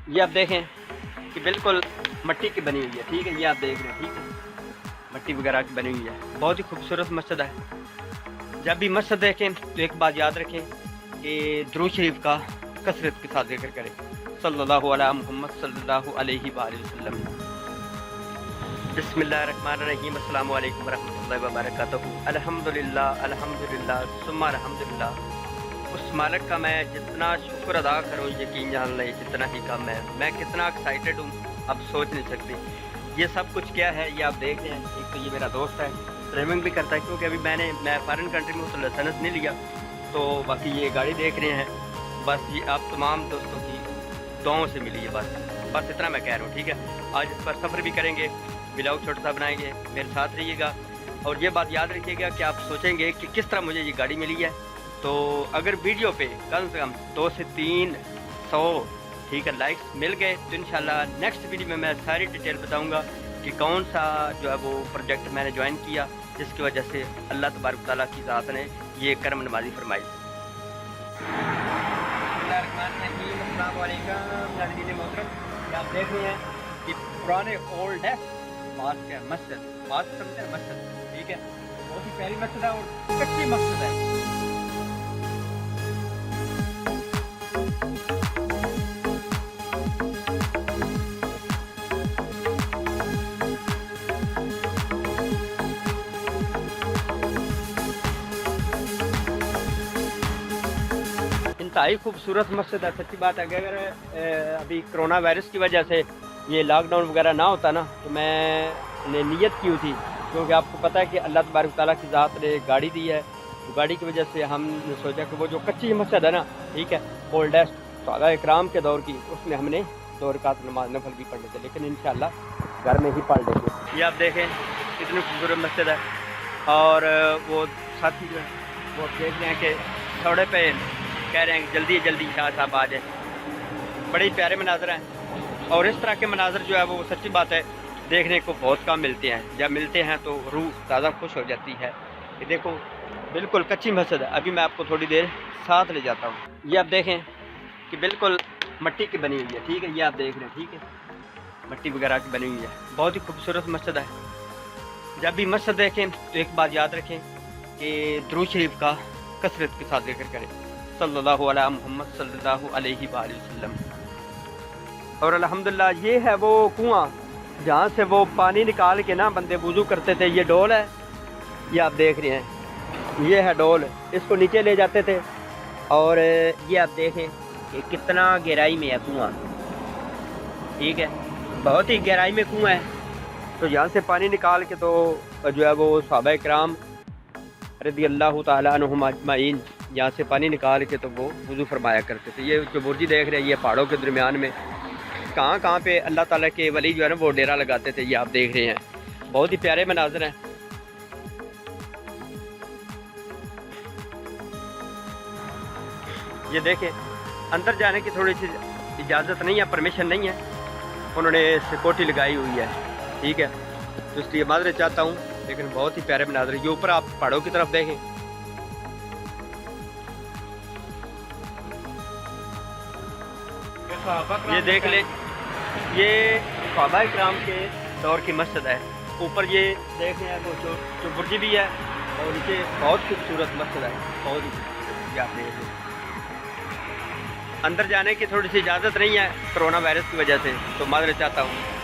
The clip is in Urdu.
یہ آپ دیکھیں کہ بالکل مٹی کی بنی ہوئی ہے، ٹھیک ہے، یہ آپ دیکھ رہے ہیں، ٹھیک ہے، مٹی وغیرہ کی بنی ہوئی ہے، بہت ہی خوبصورت مسجد ہے۔ جب بھی مسجد دیکھیں تو ایک بات یاد رکھیں کہ درود شریف کا کثرت کے ساتھ ذکر کریں، صلی اللہ علیہ محمد صلی اللہ علیہ وآلہ وسلم۔ بسم اللہ الرحمن الرحیم، السلام علیکم ورحمۃ اللہ وبرکاتہ۔ الحمدللہ الحمدللہ ثم الحمدللہ۔ اس مالک کا میں جتنا شکر ادا کروں یقین جان لیں جتنا ہی کم ہے۔ میں کتنا ایکسائٹیڈ ہوں اب سوچ نہیں سکتی۔ یہ سب کچھ کیا ہے یہ آپ دیکھ رہے ہیں۔ ایک تو یہ میرا دوست ہے، ڈرائیونگ بھی کرتا ہے، کیونکہ ابھی میں فارن کنٹری میں ہوں تو لائسنس نہیں لیا، تو باقی یہ گاڑی دیکھ رہے ہیں۔ بس یہ آپ تمام دوستوں کی دعاؤں سے ملی ہے، بس اتنا میں کہہ رہا ہوں، ٹھیک ہے۔ آج اس پر سفر بھی کریں گے، ولاگ چھوٹا سا بنائیں گے، میرے ساتھ رہیے گا۔ اور یہ بات یاد رکھیے گا کہ آپ سوچیں گے کہ کس طرح مجھے یہ گاڑی ملی ہے، تو اگر ویڈیو پہ کم سے کم 200 سے 300 ٹھیک ہے لائکس مل گئے تو انشاءاللہ نیکسٹ ویڈیو میں میں ساری ڈیٹیل بتاؤں گا کہ کون سا جو ہے وہ پروجیکٹ میں نے جوائن کیا، جس کی وجہ سے اللہ تبارک تعالیٰ کی ذات نے یہ کرم نوازی فرمائی۔ السلام علیکم ناظرین محترم، آپ دیکھ رہے ہیں کہ پرانے اولڈسٹ مسجد، ٹھیک ہے، بہت ہی پیاری مسجد ہے اور کچی مسجد ہے۔ انتہائی خوبصورت مسجد ہے، سچی بات ہے کہ اگر ابھی کرونا وائرس کی وجہ سے یہ لاک ڈاؤن وغیرہ نہ ہوتا نا تو میں نے نیت کی ہوئی تھی، کیونکہ آپ کو پتہ ہے کہ اللہ تبارک تعالیٰ کی ذات نے گاڑی دی ہے، تو گاڑی کی وجہ سے ہم نے سوچا کہ وہ جو کچی مسجد ہے نا، ٹھیک ہے، اولڈسٹ صحابہ اکرام کے دور کی، اس میں ہم نے 2 رکعت نماز نفل بھی پڑھنے تھے، لیکن انشاءاللہ گھر میں ہی پڑھ لیں گے۔ یہ آپ دیکھیں کتنی خوبصورت مسجد ہے، اور وہ ساتھی جو ہے وہ دیکھ رہے ہیں کہ تھوڑے پہ کہہ رہے ہیں کہ جلدی جلدی شاہ صاحب آ جائیں۔ بڑے ہی پیارے مناظر ہیں، اور اس طرح کے مناظر جو ہے وہ سچی بات ہے دیکھنے کو بہت کم ملتے ہیں، جب ملتے ہیں تو روح زیادہ خوش ہو جاتی ہے۔ یہ دیکھو بالکل کچی مسجد ہے، ابھی میں آپ کو تھوڑی دیر ساتھ لے جاتا ہوں۔ یہ آپ دیکھیں کہ بالکل مٹی کی بنی ہوئی ہے، ٹھیک ہے، یہ آپ دیکھ رہے ہیں، ٹھیک ہے، مٹی وغیرہ کی بنی ہوئی ہے، بہت ہی خوبصورت مسجد ہے۔ جب بھی مسجد دیکھیں تو ایک بات یاد رکھیں کہ درود شریف کا کثرت کے ساتھ ذکر کریں، صلی اللہ علیہ محمد صلی اللہ علیہ وآلہ وسلم۔ اور الحمدللہ یہ ہے وہ کنواں جہاں سے وہ پانی نکال کے نا بندے وضو کرتے تھے۔ یہ ڈول ہے، یہ آپ دیکھ رہے ہیں، یہ ہے ڈول، اس کو نیچے لے جاتے تھے، اور یہ آپ دیکھیں کہ کتنا گہرائی میں ہے کنواں، ٹھیک ہے، بہت ہی گہرائی میں کنواں ہے۔ تو یہاں سے پانی نکال کے تو جو ہے وہ صحابہ اکرام رضی اللہ تعالیٰ عنہم اجمعین یہاں سے پانی نکال کے تو وہ وضو فرمایا کرتے تھے۔ یہ جو برجی دیکھ رہے ہیں یہ پہاڑوں کے درمیان میں کہاں کہاں پہ اللہ تعالیٰ کے ولی جو ہے نا وہ ڈیرا لگاتے تھے، یہ آپ دیکھ رہے ہیں، بہت ہی پیارے مناظر ہیں۔ یہ دیکھیں اندر جانے کی تھوڑی سی اجازت نہیں ہے، پرمیشن نہیں ہے، انہوں نے سیکورٹی لگائی ہوئی ہے، ٹھیک ہے، تو اس لیے معذرت چاہتا ہوں، لیکن بہت ہی پیارے مناظر۔ یہ اوپر آپ پہاڑوں کی طرف دیکھیں، یہ دیکھ لیں، یہ صحابہ اکرام کے دور کی مسجد ہے۔ اوپر یہ دیکھ رہے ہیں وہ جو برجی بھی ہے، اور نیچے بہت خوبصورت مسجد ہے، بہت ہی خوبصورت، یہ آپ دیکھ لیں۔ اندر جانے کی تھوڑی سی اجازت نہیں ہے کرونا وائرس کی وجہ سے، تو معذرت چاہتا ہوں۔